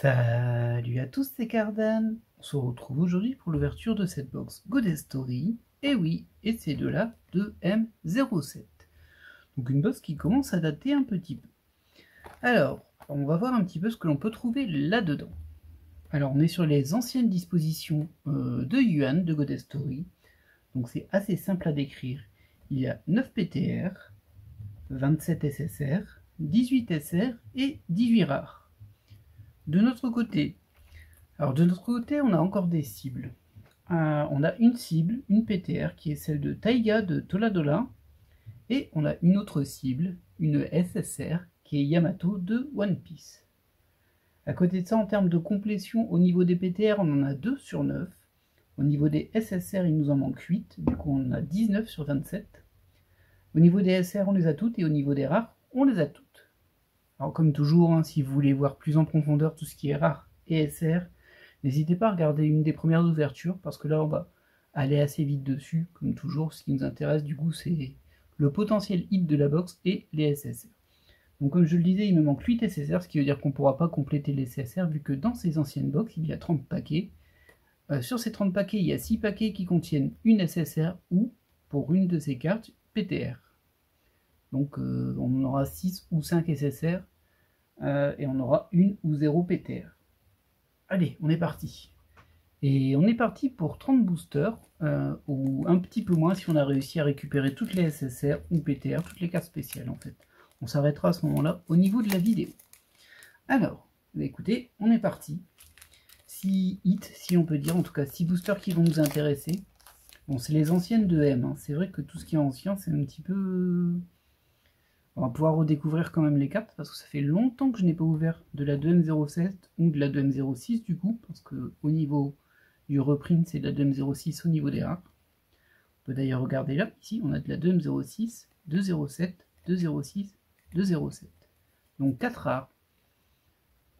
Salut à tous, c'est Cardan. On se retrouve aujourd'hui pour l'ouverture de cette box Goddess Story. Et oui, et c'est de la 2M07. Donc une box qui commence à dater un petit peu. Alors, on va voir un petit peu ce que l'on peut trouver là-dedans. Alors on est sur les anciennes dispositions de Yuan de Goddess Story. Donc c'est assez simple à décrire. Il y a 9 PTR, 27 SSR, 18 SR et 18 rares. De notre côté, on a encore des cibles. On a une cible, une PTR, qui est celle de Taiga de Toladora. Et on a une autre cible, une SSR, qui est Yamato de One Piece. À côté de ça, en termes de complétion, au niveau des PTR, on en a 2 sur 9. Au niveau des SSR, il nous en manque 8. Du coup, on en a 19 sur 27. Au niveau des SR, on les a toutes. Et au niveau des rares, on les a toutes. Alors comme toujours, hein, si vous voulez voir plus en profondeur tout ce qui est rare et SR, n'hésitez pas à regarder une des premières ouvertures, parce que là on va aller assez vite dessus, comme toujours. Ce qui nous intéresse du coup, c'est le potentiel hit de la box et les SSR. Donc comme je le disais, il me manque 8 SSR, ce qui veut dire qu'on ne pourra pas compléter les SSR, vu que dans ces anciennes box, il y a 30 paquets. Sur ces 30 paquets, il y a 6 paquets qui contiennent une SSR ou, pour une de ces cartes, PTR. Donc on aura 6 ou 5 SSR et on aura une ou 0 PTR. Allez, on est parti. Et on est parti pour 30 boosters, ou un petit peu moins si on a réussi à récupérer toutes les SSR ou PTR, toutes les cartes spéciales en fait. On s'arrêtera à ce moment-là au niveau de la vidéo. Alors, bah écoutez, on est parti. 6 hits, si on peut dire, en tout cas 6 boosters qui vont nous intéresser. Bon, c'est les anciennes de M, hein. C'est vrai que tout ce qui est ancien, c'est un petit peu... On va pouvoir redécouvrir quand même les cartes, parce que ça fait longtemps que je n'ai pas ouvert de la 2M07 ou de la 2M06 du coup, parce que au niveau du reprint, c'est de la 2M06 au niveau des rares. On peut d'ailleurs regarder là, ici, on a de la 2M06, 207, 206, 207. Donc 4 rares.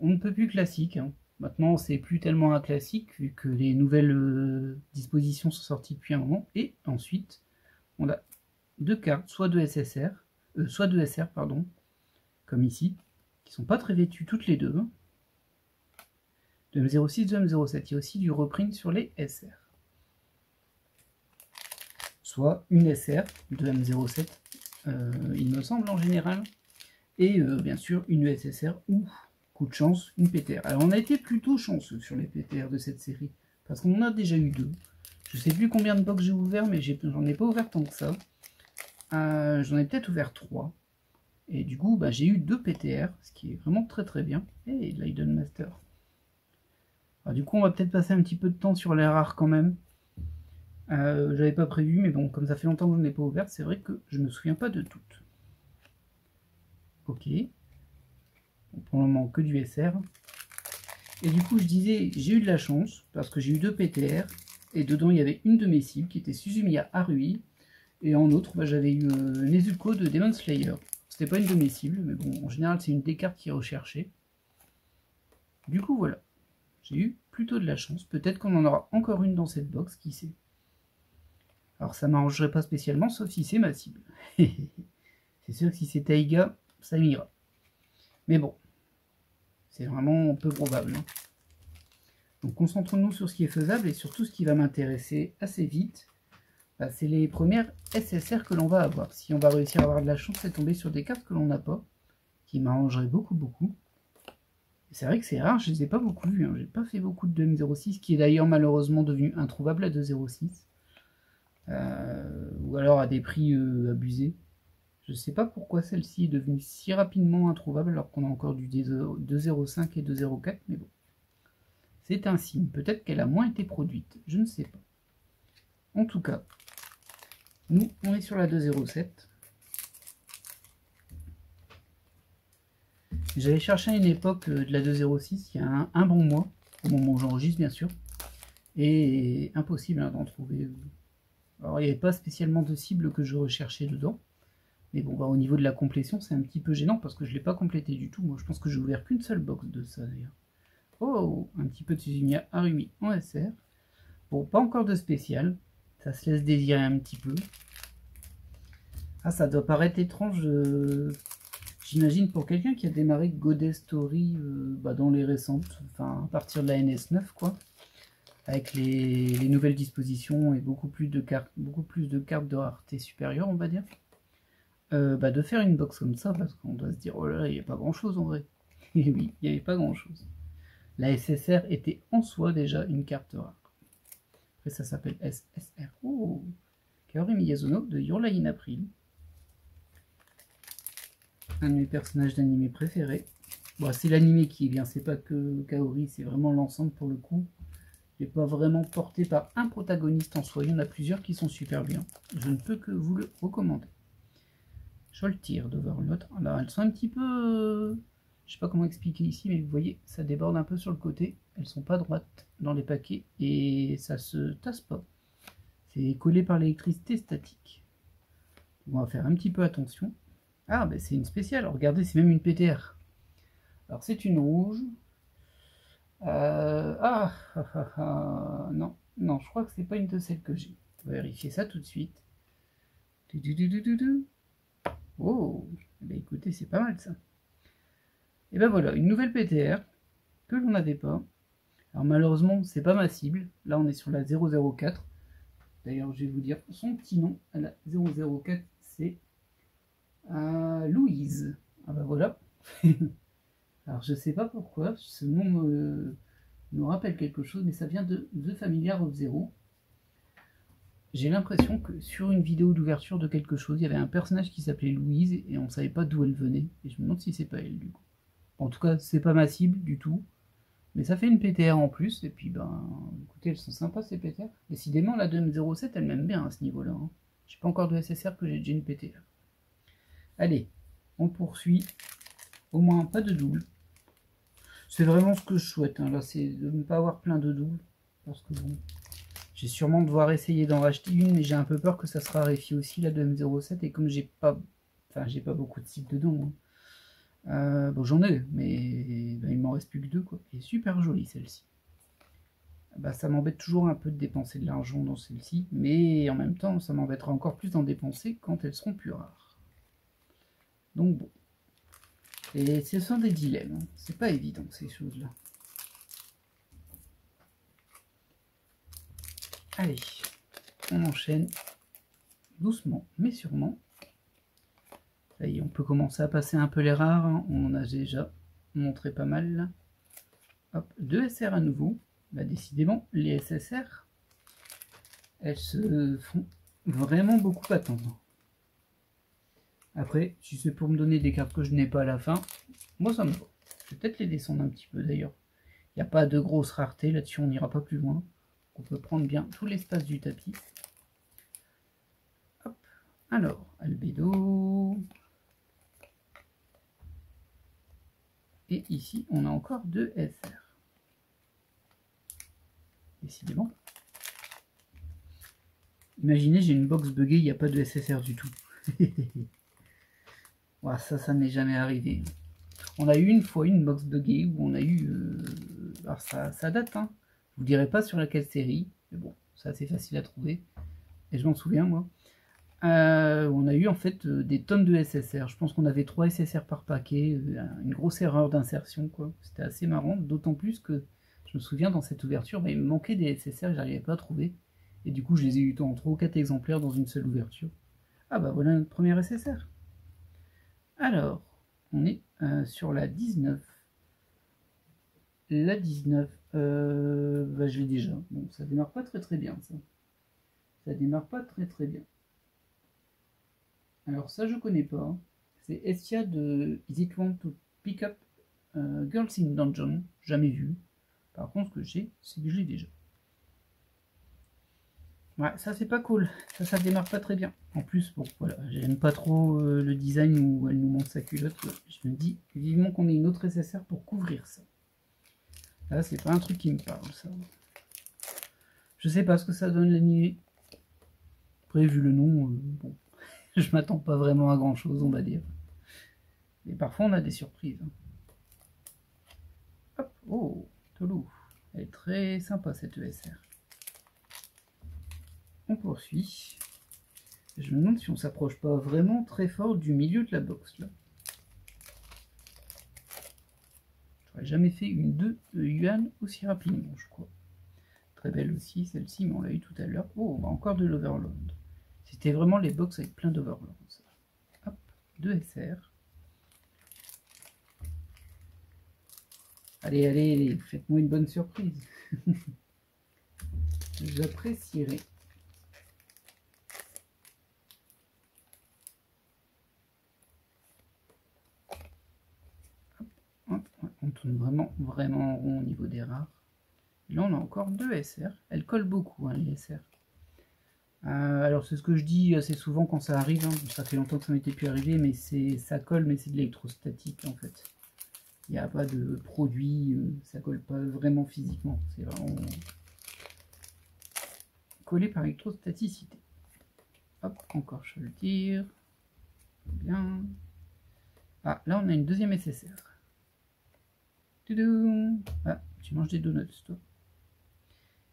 On ne peut plus classique, hein. Maintenant, c'est plus tellement un classique, vu que les nouvelles dispositions sont sorties depuis un moment. Et ensuite, on a 2 cartes, soit de SSR, soit de SR, pardon, comme ici, qui sont pas très vêtues toutes les deux. De M06, de M07. Il y a aussi du reprint sur les SR. Soit une SR de M07, il me semble en général, et bien sûr une SSR ou, coup de chance, une PTR. Alors on a été plutôt chanceux sur les PTR de cette série, parce qu'on en a déjà eu 2. Je sais plus combien de box j'ai ouvert, mais j'en ai pas ouvert tant que ça. J'en ai peut-être ouvert 3. Et du coup, bah, j'ai eu 2 PTR, ce qui est vraiment très très bien. Et l'Hidden Master. Alors, du coup, on va peut-être passer un petit peu de temps sur les rares quand même. J'avais pas prévu, mais bon, comme ça fait longtemps que je n'ai pas ouvert, c'est vrai que je me souviens pas de toutes. Ok. Donc, pour le moment, que du SR. Et du coup, je disais, j'ai eu de la chance, parce que j'ai eu 2 PTR. Et dedans, il y avait une de mes cibles, qui était Suzumiya Harui. Et en autre, bah, j'avais eu Nezuko de Demon Slayer. C'était pas une de mes cibles, mais bon, en général, c'est une des cartes qui est recherchée. Du coup, voilà. J'ai eu plutôt de la chance. Peut-être qu'on en aura encore une dans cette box, qui sait. Alors, ça m'arrangerait pas spécialement, sauf si c'est ma cible. C'est sûr que si c'est Taiga, ça m'ira. Mais bon, c'est vraiment peu probable. Hein. Donc, concentrons-nous sur ce qui est faisable et sur tout ce qui va m'intéresser assez vite. Bah, c'est les premières SSR que l'on va avoir. Si on va réussir à avoir de la chance, c'est tomber sur des cartes que l'on n'a pas, qui m'arrangeraient beaucoup. C'est vrai que c'est rare, je les ai pas beaucoup vus. Hein. J'ai pas fait beaucoup de M06, qui est d'ailleurs malheureusement devenu introuvable à 2,06. Ou alors à des prix abusés. Je sais pas pourquoi celle-ci est devenue si rapidement introuvable, alors qu'on a encore du 2,05 et 2,04, mais bon. C'est un signe. Peut-être qu'elle a moins été produite, je ne sais pas. En tout cas, nous, on est sur la 2,07. J'avais cherché à une époque de la 2,06, il y a un bon mois, au moment où j'enregistre bien sûr, et impossible hein, d'en trouver. Alors il n'y avait pas spécialement de cible que je recherchais dedans, mais bon, bah, au niveau de la complétion, c'est un petit peu gênant parce que je ne l'ai pas complété du tout. Moi, je pense que j'ai ouvert qu'une seule box de ça d'ailleurs. Oh, un petit peu de Suzumiya Harumi en SR. Bon, pas encore de spécial, ça se laisse désirer un petit peu. Ah, ça doit paraître étrange. J'imagine pour quelqu'un qui a démarré Goddess Story dans les récentes, enfin à partir de la NS9 quoi, avec les nouvelles dispositions et beaucoup plus de cartes de rareté supérieure on va dire, de faire une box comme ça parce qu'on doit se dire oh là là il n'y a pas grand chose en vrai. Et oui, il n'y avait pas grand chose. La SSR était en soi déjà une carte rare. Après ça s'appelle SSR. Oh, Kaori Miyazono de Your Lie in April. Un de mes personnages d'animé préférés. Bon, c'est l'animé qui est bien, c'est pas que Kaori, c'est vraiment l'ensemble pour le coup. Il n'est pas vraiment porté par un protagoniste en soi, il y en a plusieurs qui sont super bien. Je ne peux que vous le recommander. Joltir d'Overlord. Alors elles sont un petit peu... je sais pas comment expliquer ici, mais vous voyez, ça déborde un peu sur le côté. Elles sont pas droites dans les paquets et ça se tasse pas. C'est collé par l'électricité statique. On va faire un petit peu attention. Ah, ben c'est une spéciale. Regardez, c'est même une PTR. Alors c'est une rouge. Non, non, je crois que c'est pas une de celles que j'ai. On va vérifier ça tout de suite. Oh, ben écoutez, c'est pas mal ça. Et ben voilà, une nouvelle PTR que l'on n'avait pas. Alors malheureusement, c'est pas ma cible. Là, on est sur la 004. D'ailleurs, je vais vous dire son petit nom. À la 004, c'est Louise. Ah ben voilà. Alors je sais pas pourquoi, ce nom me rappelle quelque chose, mais ça vient de The Familiar of Zero. J'ai l'impression que sur une vidéo d'ouverture de quelque chose, il y avait un personnage qui s'appelait Louise et on ne savait pas d'où elle venait. Et je me demande si c'est pas elle du coup. En tout cas, c'est pas ma cible du tout. Mais ça fait une PTR en plus. Et puis écoutez, elles sont sympas ces PTR. Décidément, la 2M07, elle m'aime bien à ce niveau-là. Hein. J'ai pas encore de SSR que j'ai déjà une PTR. Allez, on poursuit. Au moins pas de double. C'est vraiment ce que je souhaite, hein. Là, c'est de ne pas avoir plein de doubles. Parce que bon, j'ai sûrement devoir essayer d'en racheter une, mais j'ai un peu peur que ça se raréfie aussi, la 2M07. Et comme j'ai pas beaucoup de cibles dedans, hein. Bon, j'en ai, mais il m'en reste plus que deux, quoi. Et super jolie celle-ci. Ça m'embête toujours un peu de dépenser de l'argent dans celle-ci, mais en même temps, ça m'embêtera encore plus d'en dépenser quand elles seront plus rares. Donc bon. Et ce sont des dilemmes, hein. C'est pas évident ces choses-là. Allez, on enchaîne doucement mais sûrement. Ça y est, on peut commencer à passer un peu les rares, hein. On en a déjà montré pas mal là. Hop, 2 SR à nouveau. Décidément, les SSR, elles se font vraiment beaucoup attendre. Après, si c'est pour me donner des cartes que je n'ai pas à la fin, moi ça me va. Je vais peut-être les descendre un petit peu d'ailleurs. Il n'y a pas de grosse rareté là-dessus, on n'ira pas plus loin. On peut prendre bien tout l'espace du tapis. Hop. Alors, Albédo. Et ici, on a encore 2 SR. Décidément. Imaginez, j'ai une box buggée, il n'y a pas de SSR du tout. Voilà, ça n'est jamais arrivé. On a eu une fois une box buggée où on a eu... alors ça date, hein. Je vous dirai pas sur laquelle série, mais bon, c'est assez facile à trouver. Et je m'en souviens, moi. On a eu en fait des tonnes de SSR. Je pense qu'on avait 3 SSR par paquet. Une grosse erreur d'insertion, quoi. C'était assez marrant, d'autant plus que je me souviens dans cette ouverture, il me manquait des SSR, je n'arrivais pas à trouver. Et du coup, je les ai eu en 3 ou 4 exemplaires dans une seule ouverture. Ah bah voilà notre première SSR. Alors, on est sur la 19. La 19, je l'ai déjà. Bon, ça démarre pas très bien, ça. Ça démarre pas très bien. Alors ça, je connais pas. C'est Estia de Is It Want to Pick Up Girls in Dungeon. Jamais vu. Par contre, ce que j'ai, c'est que je l'ai déjà. Ouais, ça c'est pas cool. Ça démarre pas très bien. En plus, bon, voilà, j'aime pas trop le design où elle nous montre sa culotte. Je me dis vivement qu'on ait une autre SSR pour couvrir ça. Là, c'est pas un truc qui me parle, ça. Je sais pas ce que ça donne l'animé. Après, vu le nom, bon, je m'attends pas vraiment à grand chose, on va dire. Mais parfois, on a des surprises. Hop, oh, Tolou. Elle est très sympa cette ESR. On poursuit. Je me demande si on s'approche pas vraiment très fort du milieu de la box là. jamais fait une 2 yuan aussi rapidement, je crois. Très belle aussi, celle-ci, mais on l'a eu tout à l'heure. Oh, encore de l'Overland. C'était vraiment les box avec plein d'Overland. Hop, 2 SR. Allez, allez, faites-moi une bonne surprise. J'apprécierais. On tourne vraiment en rond au niveau des rares. Et là, on a encore 2 SR. Elles collent beaucoup, hein, les SR. Alors, c'est ce que je dis assez souvent quand ça arrive. Hein. Ça fait longtemps que ça m'était plus arrivé, mais ça colle, mais c'est de l'électrostatique, en fait. Il n'y a pas de produit, ça colle pas vraiment physiquement. C'est vraiment collé par électrostaticité. Hop, encore je le tire. Bien. Ah, là, on a une deuxième SSR. Toudoum. Ah, tu manges des donuts, toi.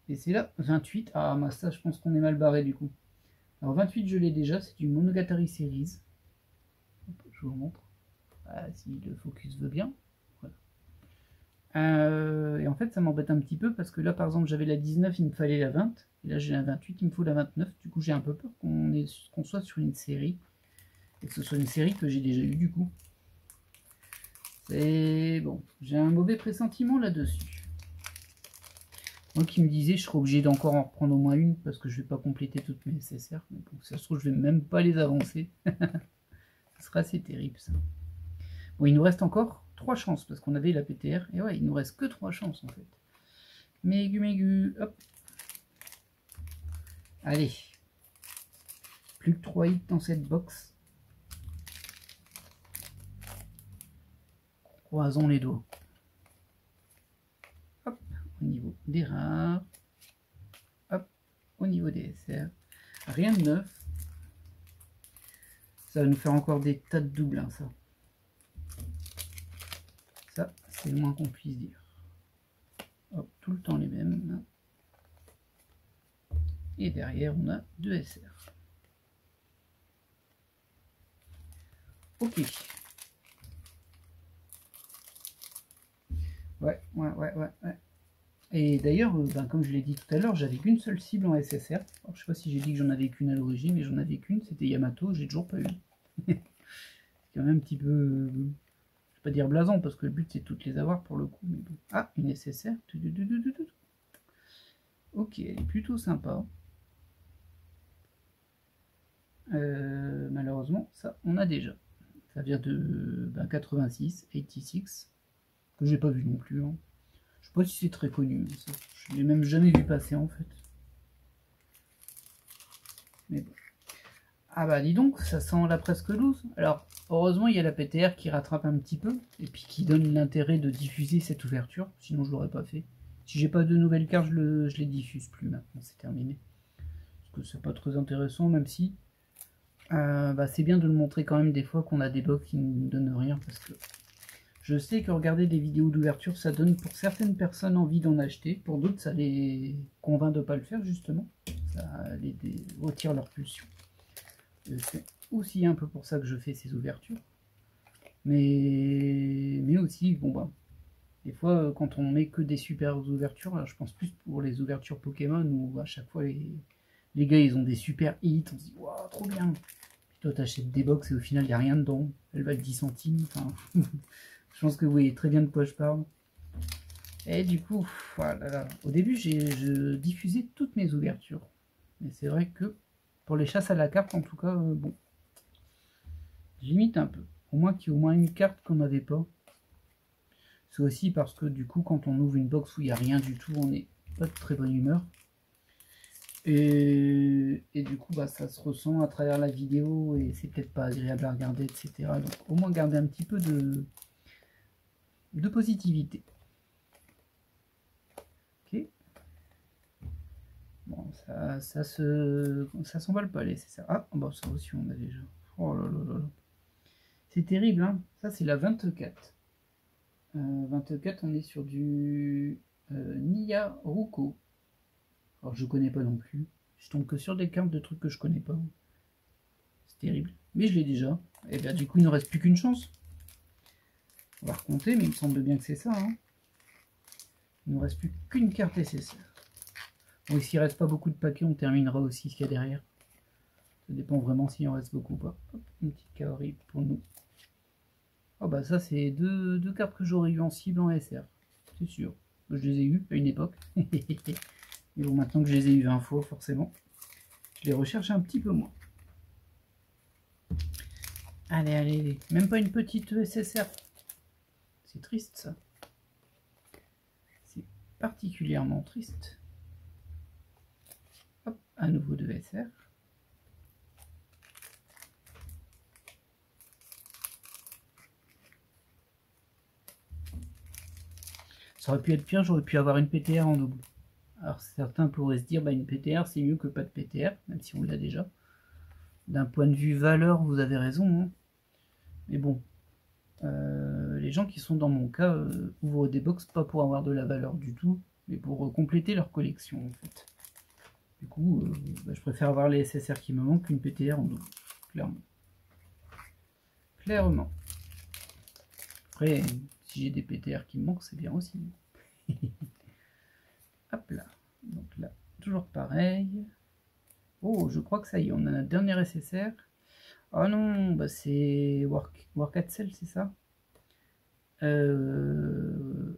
Et c'est là, 28. Ah, moi, ça, je pense qu'on est mal barré, du coup. Alors, 28, je l'ai déjà. C'est du Monogatari Series. Hop, je vous montre. Ah, si le focus veut bien. Voilà. Et en fait, ça m'embête un petit peu parce que là, par exemple, j'avais la 19, il me fallait la 20. Et là, j'ai la 28, il me faut la 29. Du coup, j'ai un peu peur qu'on soit sur une série. Et que ce soit une série que j'ai déjà eue, du coup. C'est bon, j'ai un mauvais pressentiment là-dessus. Moi qui me disais, je serais obligé d'encore en reprendre au moins une parce que je vais pas compléter toutes mes SSR. Mais bon, ça se trouve, je vais même pas les avancer. Ce sera assez terrible ça. Bon, il nous reste encore 3 chances parce qu'on avait la PTR. Et ouais, il nous reste que 3 chances en fait. Mégu, hop. Allez. Plus que 3 hits dans cette box. Croisons les doigts. Hop, au niveau des rares. Hop, au niveau des SR. Rien de neuf. Ça va nous faire encore des tas de doubles, hein, ça. Ça, c'est le moins qu'on puisse dire. Hop, tout le temps les mêmes. Et derrière, on a 2 SR. Ok. Ouais. Et d'ailleurs, comme je l'ai dit tout à l'heure, j'avais qu'une seule cible en SSR. Alors, je sais pas si j'ai dit que j'en avais qu'une à l'origine, mais j'en avais qu'une, c'était Yamato, j'ai toujours pas eu. C'est quand même un petit peu, je vais pas dire blasant, parce que le but c'est de toutes les avoir pour le coup. Mais bon. Ah, une SSR. Ok, elle est plutôt sympa. Malheureusement, ça, on a déjà. Ça vient de 86, 86, que j'ai pas vu non plus. Hein. Je sais pas si c'est très connu. Ça. Je l'ai même jamais vu passer en fait. Mais bon. Ah bah dis donc, ça sent la presque loose. Alors, heureusement, il y a la PTR qui rattrape un petit peu, et puis qui donne l'intérêt de diffuser cette ouverture, sinon je l'aurais pas fait. Si j'ai pas de nouvelles cartes, je les diffuse plus maintenant, c'est terminé. Parce que c'est pas très intéressant, même si c'est bien de le montrer quand même des fois qu'on a des box qui ne nous donnent rien, parce que je sais que regarder des vidéos d'ouverture, ça donne pour certaines personnes envie d'en acheter, pour d'autres ça les convainc de ne pas le faire justement, ça les retire leur pulsion. C'est aussi un peu pour ça que je fais ces ouvertures. Mais aussi, bon des fois quand on met que des super ouvertures, alors je pense plus pour les ouvertures Pokémon où à chaque fois les gars ils ont des super hits, on se dit waouh trop bien. Puis toi t'achètes des box et au final il n'y a rien dedans, elle valent 10 centimes, enfin je pense que vous voyez très bien de quoi je parle. Et du coup, voilà, au début je diffusais toutes mes ouvertures. Mais c'est vrai que pour les chasses à la carte, en tout cas, bon, limite un peu. Au moins qu'il y ait au moins une carte qu'on n'avait pas. C'est aussi parce que du coup, quand on ouvre une box où il n'y a rien du tout, on n'est pas de très bonne humeur. Et du coup, ça se ressent à travers la vidéo et c'est peut-être pas agréable à regarder, etc. Donc au moins garder un petit peu de positivité. Ok. Bon, ça s'emballe pas les, c'est ça. Ah, bah ça aussi on a déjà. Oh là là là là. C'est terrible, hein. Ça c'est la 24. 24, on est sur du Nia Ruko. Alors je connais pas non plus. Je tombe que sur des cartes de trucs que je connais pas. C'est terrible. Mais je l'ai déjà. Et bien du coup il ne reste plus qu'une chance. On va recompter, mais il me semble bien que c'est ça. Hein. Il ne nous reste plus qu'une carte SSR. Bon, s'il ne reste pas beaucoup de paquets, on terminera aussi ce qu'il y a derrière. Ça dépend vraiment s'il en reste beaucoup ou pas. Hop, une petite cavalerie pour nous. Oh bah ça c'est deux cartes que j'aurais eu en cible en SR. C'est sûr. Je les ai eues à une époque. Mais bon, maintenant que je les ai eues 20 fois, forcément, je les recherche un petit peu moins. Allez, allez, même pas une petite SSR. C'est triste ça. C'est particulièrement triste. Hop, à nouveau de SR. Ça aurait pu être pire, j'aurais pu avoir une PTR en double. Alors certains pourraient se dire, bah, une PTR c'est mieux que pas de PTR, même si on l'a déjà. D'un point de vue valeur, vous avez raison. Hein. Mais bon, les gens qui sont dans mon cas ouvrent des box pas pour avoir de la valeur du tout, mais pour compléter leur collection en fait. Du coup, bah, je préfère avoir les SSR qui me manquent qu'une PTR en double, clairement. Clairement. Après, si j'ai des PTR qui me manquent, c'est bien aussi. Hop là. Donc là, toujours pareil. Oh, je crois que ça y est, on a notre dernier SSR. Oh non, bah c'est Warcatzel, c'est ça. Alors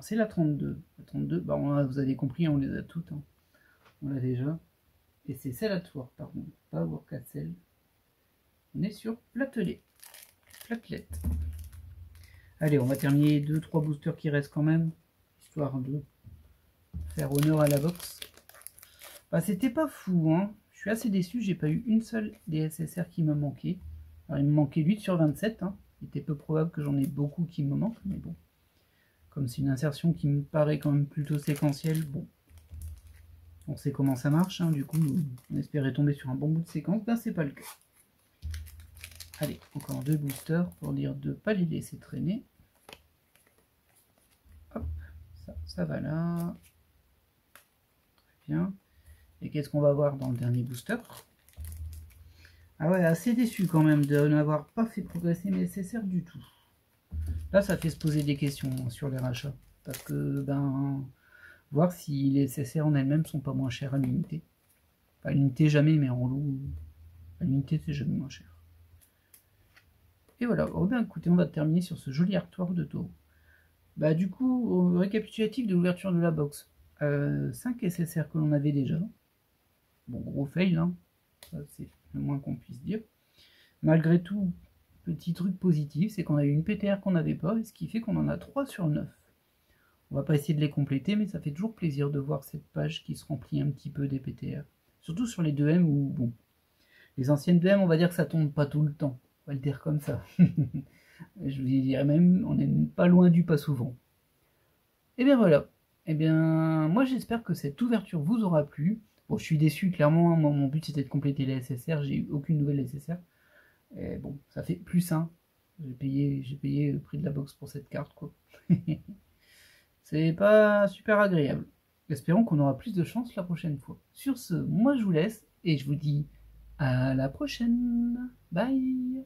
c'est la 32. La 32, bah vous avez compris, on les a toutes. Hein. On l'a déjà. Et c'est celle à Twork, pardon, pas Warcatzel. On est sur Platelet. Platelette. Allez, on va terminer 2-3 boosters qui restent quand même, histoire de faire honneur à la box. Bah, c'était pas fou, hein. Je suis assez déçu, j'ai pas eu une seule des SSR qui me manquait. Alors, il me manquait 8 sur 27, hein. Il était peu probable que j'en ai beaucoup qui me manquent, mais bon. Comme c'est une insertion qui me paraît quand même plutôt séquentielle, bon. On sait comment ça marche, hein. Du coup, on espérait tomber sur un bon bout de séquence, ben c'est pas le cas. Allez, encore 2 boosters pour dire de ne pas les laisser traîner. Hop, ça va là. Très bien. Et qu'est-ce qu'on va voir dans le dernier booster? Ah ouais, assez déçu quand même de n'avoir pas fait progresser mes SSR du tout. Là, ça fait se poser des questions sur les rachats. Parce que, ben, voir si les SSR en elles-mêmes sont pas moins chères à l'unité. Pas à l'unité jamais, mais en lot, à l'unité c'est jamais moins cher. Et voilà, oh bien écoutez, on va terminer sur ce joli artwork de Toho. Bah du coup, récapitulatif de l'ouverture de la box. 5 SSR que l'on avait déjà. Bon, gros fail, hein. Ça c'est le moins qu'on puisse dire. Malgré tout, petit truc positif, c'est qu'on a eu une PTR qu'on n'avait pas, ce qui fait qu'on en a 3 sur 9. On va pas essayer de les compléter, mais ça fait toujours plaisir de voir cette page qui se remplit un petit peu des PTR. Surtout sur les 2M où, bon, les anciennes 2M, on va dire que ça tombe pas tout le temps. On va le dire comme ça. Je vous dirais même, on n'est pas loin du pas souvent. Et bien voilà. Et bien, moi j'espère que cette ouverture vous aura plu. Bon, je suis déçu, clairement. Moi, mon but c'était de compléter les SSR. J'ai eu aucune nouvelle SSR. Et bon, ça fait plus, hein. J'ai payé le prix de la box pour cette carte, quoi. C'est pas super agréable. Espérons qu'on aura plus de chance la prochaine fois. Sur ce, moi je vous laisse et je vous dis à la prochaine. Bye.